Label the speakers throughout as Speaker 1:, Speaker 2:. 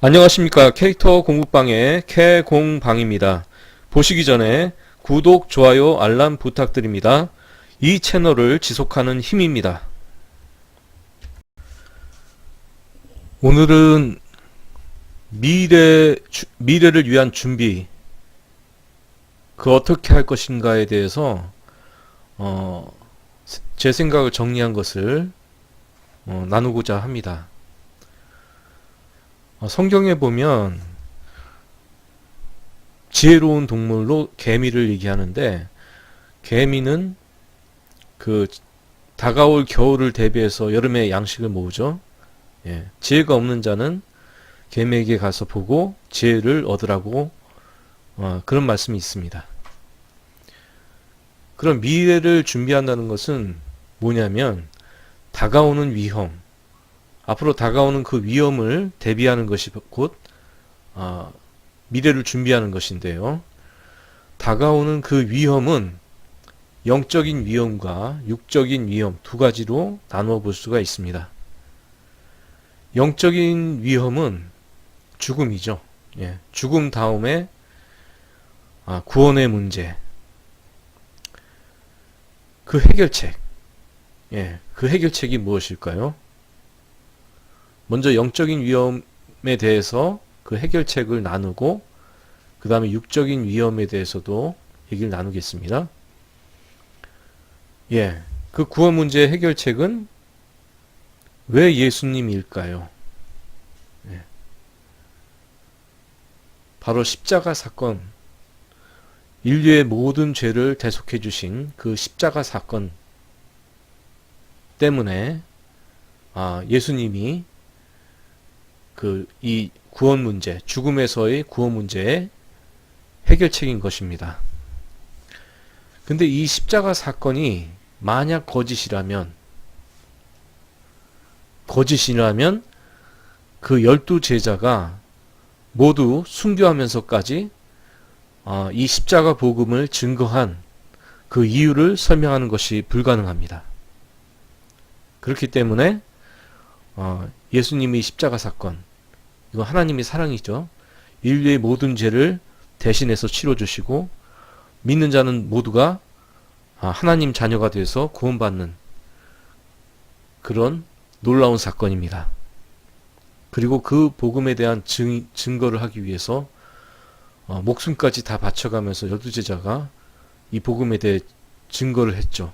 Speaker 1: 안녕하십니까. 캐릭터 공부방의 캐공방입니다. 보시기 전에 구독, 좋아요, 알람 부탁드립니다. 이 채널을 지속하는 힘입니다. 오늘은 미래를 위한 준비, 그 어떻게 할 것인가에 대해서 제 생각을 정리한 것을 나누고자 합니다. 성경에 보면 지혜로운 동물로 개미를 얘기하는데, 개미는 그 다가올 겨울을 대비해서 여름에 양식을 모으죠. 지혜가 없는 자는 개미에게 가서 보고 지혜를 얻으라고 그런 말씀이 있습니다. 그럼 미래를 준비한다는 것은 뭐냐면, 다가오는 위험, 앞으로 다가오는 그 위험을 대비하는 것이 곧 미래를 준비하는 것인데요. 다가오는 그 위험은 영적인 위험과 육적인 위험 두 가지로 나누어 볼 수가 있습니다. 영적인 위험은 죽음이죠. 죽음 다음에 구원의 문제, 그 해결책, 그 해결책이 무엇일까요? 먼저 영적인 위험에 대해서 그 해결책을 나누고, 그 다음에 육적인 위험에 대해서도 얘기를 나누겠습니다. 그 구원 문제의 해결책은 왜 예수님일까요? 바로 십자가 사건, 인류의 모든 죄를 대속해 주신 그 십자가 사건 때문에 예수님이 이 구원 문제, 죽음에서의 구원 문제의 해결책인 것입니다. 근데 이 십자가 사건이 만약 거짓이라면 그 12제자가 모두 순교하면서까지 이 십자가 복음을 증거한 그 이유를 설명하는 것이 불가능합니다. 그렇기 때문에 예수님의 십자가 사건, 이거 하나님의 사랑이죠. 인류의 모든 죄를 대신해서 치러주시고 믿는 자는 모두가 하나님 자녀가 돼서 구원받는 그런 놀라운 사건입니다. 그리고 그 복음에 대한 증거를 하기 위해서 목숨까지 다 바쳐가면서 12제자가 이 복음에 대해 증거를 했죠.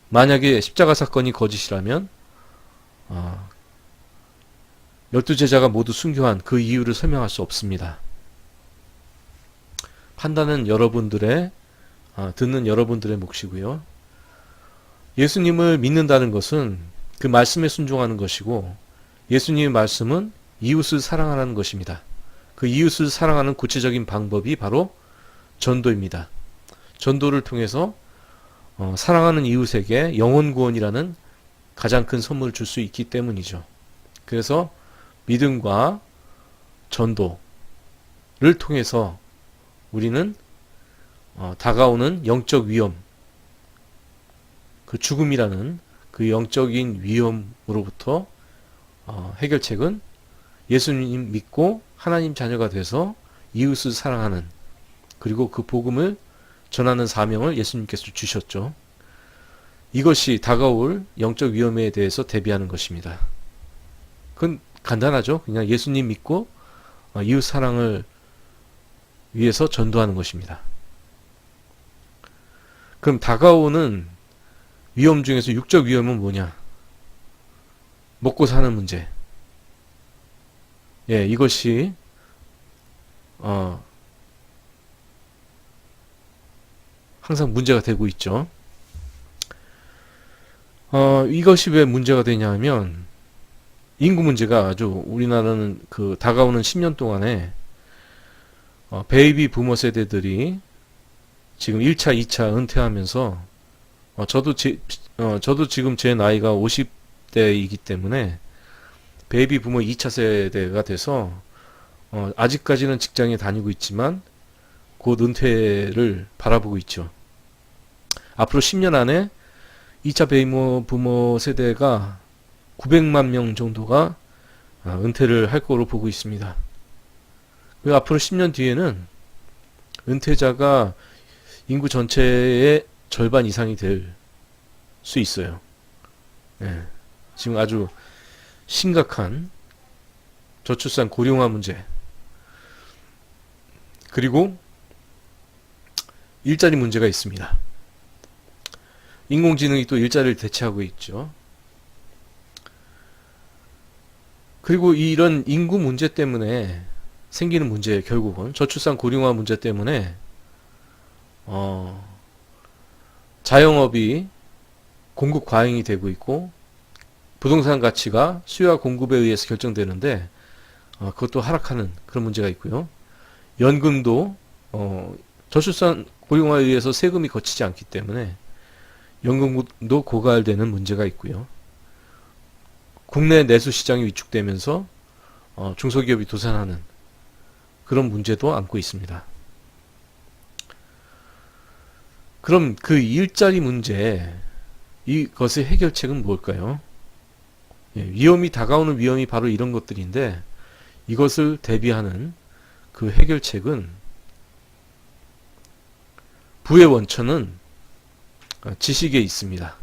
Speaker 1: 만약에 십자가 사건이 거짓이라면 12제자가 모두 순교한 그 이유를 설명할 수 없습니다. 판단은 듣는 여러분들의 몫이고요. 예수님을 믿는다는 것은 그 말씀에 순종하는 것이고, 예수님의 말씀은 이웃을 사랑하는 것입니다. 그 이웃을 사랑하는 구체적인 방법이 바로 전도입니다. 전도를 통해서 사랑하는 이웃에게 영혼 구원이라는 가장 큰 선물을 줄 수 있기 때문이죠. 그래서 믿음과 전도를 통해서 우리는 다가오는 영적 위험, 그 죽음이라는 그 영적인 위험으로부터 해결책은 예수님 믿고 하나님 자녀가 돼서 이웃을 사랑하는, 그리고 그 복음을 전하는 사명을 예수님께서 주셨죠. 이것이 다가올 영적 위험에 대해서 대비하는 것입니다. 그건 간단하죠. 그냥 예수님 믿고 이웃 사랑을 위해서 전도하는 것입니다. 그럼 다가오는 위험 중에서 육적 위험은 뭐냐? 먹고 사는 문제. 이것이 항상 문제가 되고 있죠. 이것이 왜 문제가 되냐 하면, 인구 문제가 아주, 우리나라는 그 다가오는 10년 동안에 베이비 부머 세대들이 지금 1차, 2차 은퇴하면서 저도 지금 제 나이가 50대이기 때문에 베이비 부머 2차 세대가 돼서 아직까지는 직장에 다니고 있지만 곧 은퇴를 바라보고 있죠. 앞으로 10년 안에 2차 베이비 부머 세대가 900만 명 정도가 은퇴를 할 거로 보고 있습니다. 그리고 앞으로 10년 뒤에는 은퇴자가 인구 전체의 절반 이상이 될 수 있어요. 예, 지금 아주 심각한 저출산 고령화 문제, 그리고 일자리 문제가 있습니다. 인공지능이 또 일자리를 대체하고 있죠. 그리고 이런 인구 문제 때문에 생기는 문제, 결국은 저출산 고령화 문제 때문에 자영업이 공급 과잉이 되고 있고, 부동산 가치가 수요와 공급에 의해서 결정되는데 그것도 하락하는 그런 문제가 있고요. 연금도 저출산 고령화에 의해서 세금이 거치지 않기 때문에 연금도 고갈되는 문제가 있고요. 국내 내수 시장이 위축되면서 중소기업이 도산하는 그런 문제도 안고 있습니다. 그럼 그 일자리 문제, 이것의 해결책은 뭘까요? 위험이 다가오는 위험이 바로 이런 것들인데, 이것을 대비하는 그 해결책은, 부의 원천은 지식에 있습니다.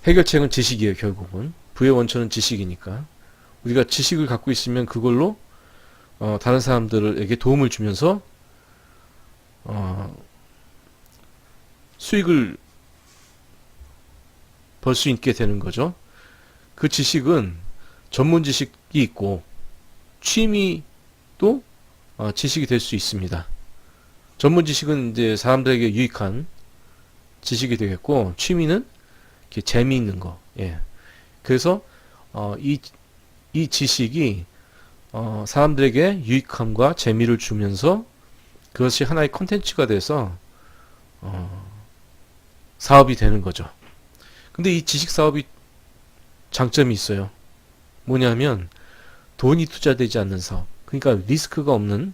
Speaker 1: 해결책은 지식이에요. 결국은 부의 원천은 지식이니까 우리가 지식을 갖고 있으면 그걸로 다른 사람들에게 도움을 주면서 수익을 벌 수 있게 되는 거죠. 그 지식은 전문 지식이 있고 취미도 지식이 될 수 있습니다. 전문 지식은 이제 사람들에게 유익한 지식이 되겠고, 취미는 이렇게 재미있는 거. 예. 그래서 이 지식이 사람들에게 유익함과 재미를 주면서 그것이 하나의 컨텐츠가 돼서 사업이 되는 거죠. 근데 이 지식 사업이 장점이 있어요. 뭐냐면 돈이 투자되지 않는 사업. 그러니까 리스크가 없는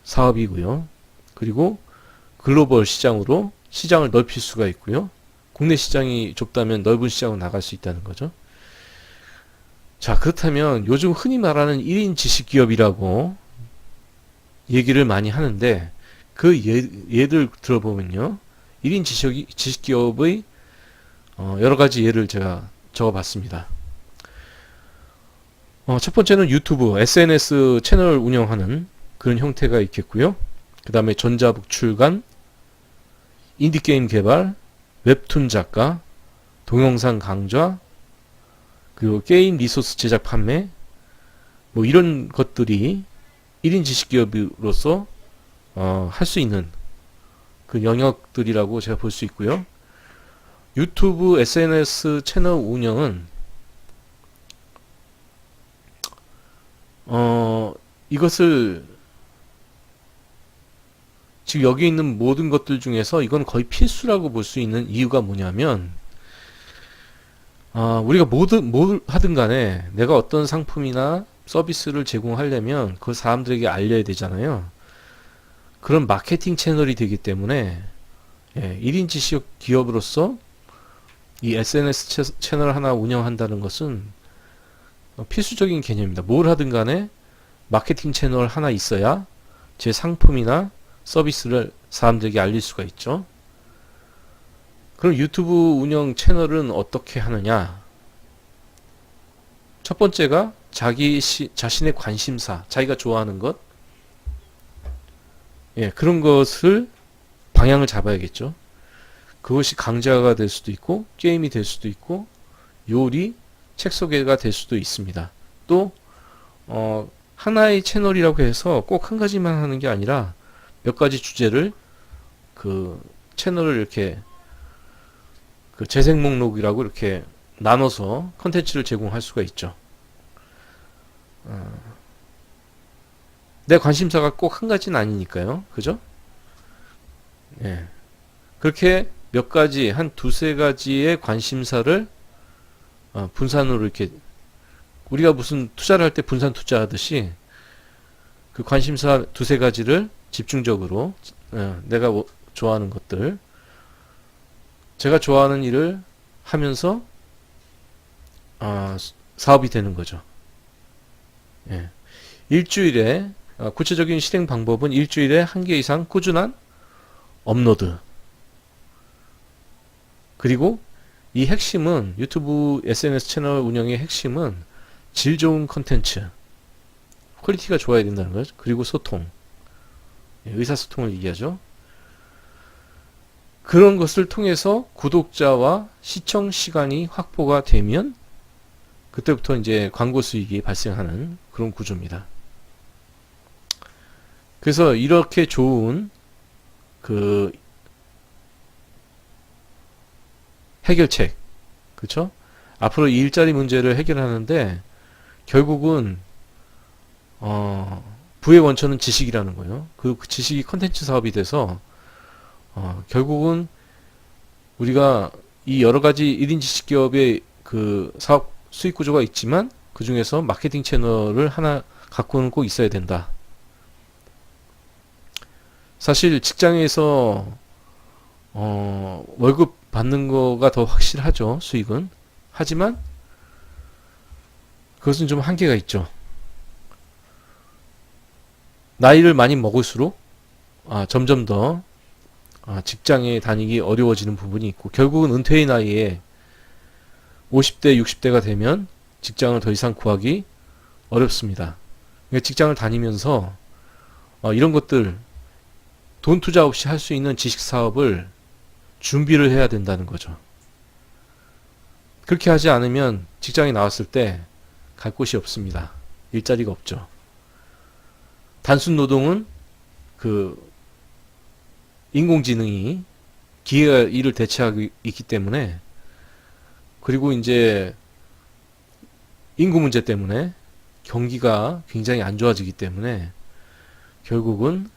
Speaker 1: 사업이고요. 그리고 글로벌 시장으로 시장을 넓힐 수가 있고요. 국내 시장이 좁다면 넓은 시장으로 나갈 수 있다는 거죠. 자, 그렇다면 요즘 흔히 말하는 1인 지식기업이라고 얘기를 많이 하는데, 그 예를 들어보면요, 1인 지식기업의 여러 가지 예를 제가 적어봤습니다. 첫 번째는 유튜브, SNS 채널 운영하는 그런 형태가 있겠고요. 그 다음에 전자북 출간, 인디게임 개발, 웹툰 작가, 동영상 강좌, 그리고 게임 리소스 제작 판매, 뭐 이런 것들이 1인 지식기업으로서 할 수 있는 그 영역들이라고 제가 볼 수 있고요. 유튜브 SNS 채널 운영은 이것을 지금 여기 있는 모든 것들 중에서 이건 거의 필수라고 볼 수 있는 이유가 뭐냐면, 우리가 뭘 하든 간에 내가 어떤 상품이나 서비스를 제공하려면 그걸 사람들에게 알려야 되잖아요. 그런 마케팅 채널이 되기 때문에 1인 지식 기업으로서 이 SNS 채널 하나 운영한다는 것은 필수적인 개념입니다. 뭘 하든 간에 마케팅 채널 하나 있어야 제 상품이나 서비스를 사람들에게 알릴 수가 있죠. 그럼 유튜브 운영 채널은 어떻게 하느냐? 첫 번째가 자신의 관심사, 자기가 좋아하는 것, 그런 것을 방향을 잡아야겠죠. 그것이 강좌가 될 수도 있고, 게임이 될 수도 있고, 요리, 책 소개가 될 수도 있습니다. 또 하나의 채널이라고 해서 꼭 한 가지만 하는 게 아니라 몇 가지 주제를 그 채널을 이렇게 그 재생 목록이라고 이렇게 나눠서 컨텐츠를 제공할 수가 있죠. 내 관심사가 꼭 한 가지는 아니니까요. 그죠? 그렇게 몇 가지, 한 두세 가지의 관심사를 분산으로 이렇게, 우리가 무슨 투자를 할 때 분산 투자하듯이 그 관심사 두세 가지를 집중적으로 내가 좋아하는 것들, 제가 좋아하는 일을 하면서 사업이 되는 거죠. 예. 일주일에 구체적인 실행 방법은 일주일에 한 개 이상 꾸준한 업로드. 그리고 이 핵심은 유튜브 SNS 채널 운영의 핵심은 질 좋은 컨텐츠, 퀄리티가 좋아야 된다는 거죠. 그리고 소통, 의사소통을 얘기하죠. 그런 것을 통해서 구독자와 시청 시간이 확보가 되면 그때부터 이제 광고 수익이 발생하는 그런 구조입니다. 그래서 이렇게 좋은 그 해결책, 그렇죠? 앞으로 이 일자리 문제를 해결하는데 결국은 부의 원천은 지식이라는 거예요. 그 지식이 컨텐츠 사업이 돼서 결국은 우리가 이 여러 가지 1인 지식 기업의 그 사업 수익 구조가 있지만 그 중에서 마케팅 채널을 하나 갖고는 꼭 있어야 된다. 사실 직장에서 월급 받는 거가 더 확실하죠. 수익은. 하지만 그것은 좀 한계가 있죠. 나이를 많이 먹을수록 점점 더 직장에 다니기 어려워지는 부분이 있고 결국은 은퇴의 나이에 50대, 60대가 되면 직장을 더 이상 구하기 어렵습니다. 그러니까 직장을 다니면서 이런 것들 돈 투자 없이 할 수 있는 지식 사업을 준비를 해야 된다는 거죠. 그렇게 하지 않으면 직장에 나왔을 때 갈 곳이 없습니다. 일자리가 없죠. 단순 노동은 그 인공지능이 기계가 일을 대체하고 있기 때문에 그리고 이제 인구 문제 때문에 경기가 굉장히 안 좋아지기 때문에 결국은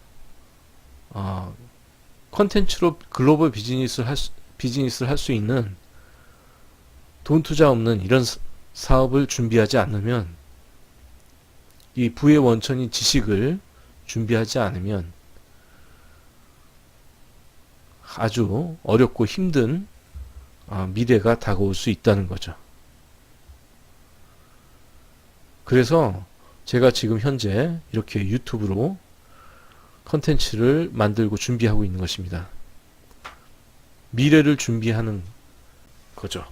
Speaker 1: 컨텐츠로 글로벌 비즈니스를 할 수 있는 돈 투자 없는 이런 사업을 준비하지 않으면 이 부의 원천인 지식을 준비하지 않으면 아주 어렵고 힘든 미래가 다가올 수 있다는 거죠. 그래서 제가 지금 현재 이렇게 유튜브로 컨텐츠를 만들고 준비하고 있는 것입니다. 미래를 준비하는 거죠.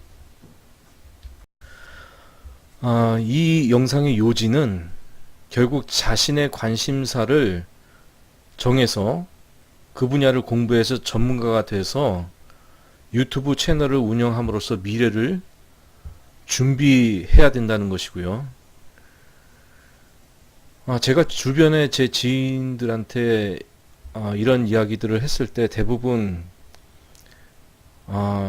Speaker 1: 이 영상의 요지는 결국 자신의 관심사를 정해서 그 분야를 공부해서 전문가가 돼서 유튜브 채널을 운영함으로써 미래를 준비해야 된다는 것이고요. 제가 주변에 제 지인들한테 이런 이야기들을 했을 때 대부분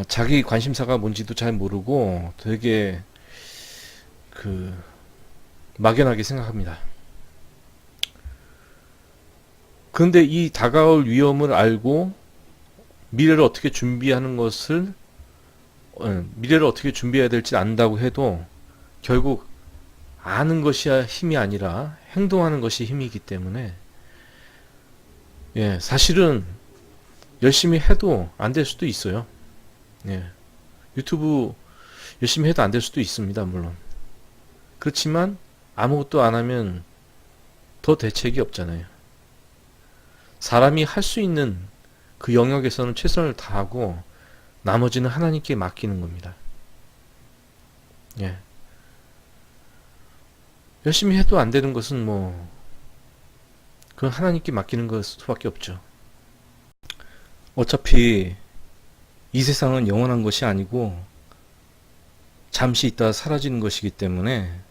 Speaker 1: 자기 관심사가 뭔지도 잘 모르고 되게 막연하게 생각합니다. 그런데 이 다가올 위험을 알고 미래를 어떻게 준비하는 것을 미래를 어떻게 준비해야 될지 안다고 해도 결국 아는 것이 힘이 아니라 행동하는 것이 힘이기 때문에 사실은 열심히 해도 안 될 수도 있어요. 유튜브 열심히 해도 안 될 수도 있습니다. 물론. 그렇지만 아무것도 안 하면 더 대책이 없잖아요. 사람이 할 수 있는 그 영역에서는 최선을 다하고 나머지는 하나님께 맡기는 겁니다. 열심히 해도 안 되는 것은 그건 하나님께 맡기는 것 수밖에 없죠. 어차피 이 세상은 영원한 것이 아니고 잠시 있다가 사라지는 것이기 때문에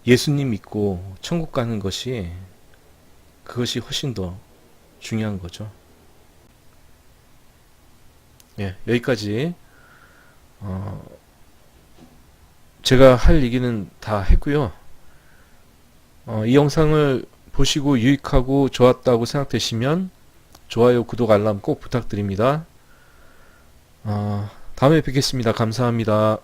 Speaker 1: 예수님 믿고 천국 가는 것이 그것이 훨씬 더 중요한 거죠. 여기까지 제가 할 얘기는 다 했고요. 이 영상을 보시고 유익하고 좋았다고 생각되시면 좋아요, 구독, 알람 꼭 부탁드립니다. 다음에 뵙겠습니다. 감사합니다.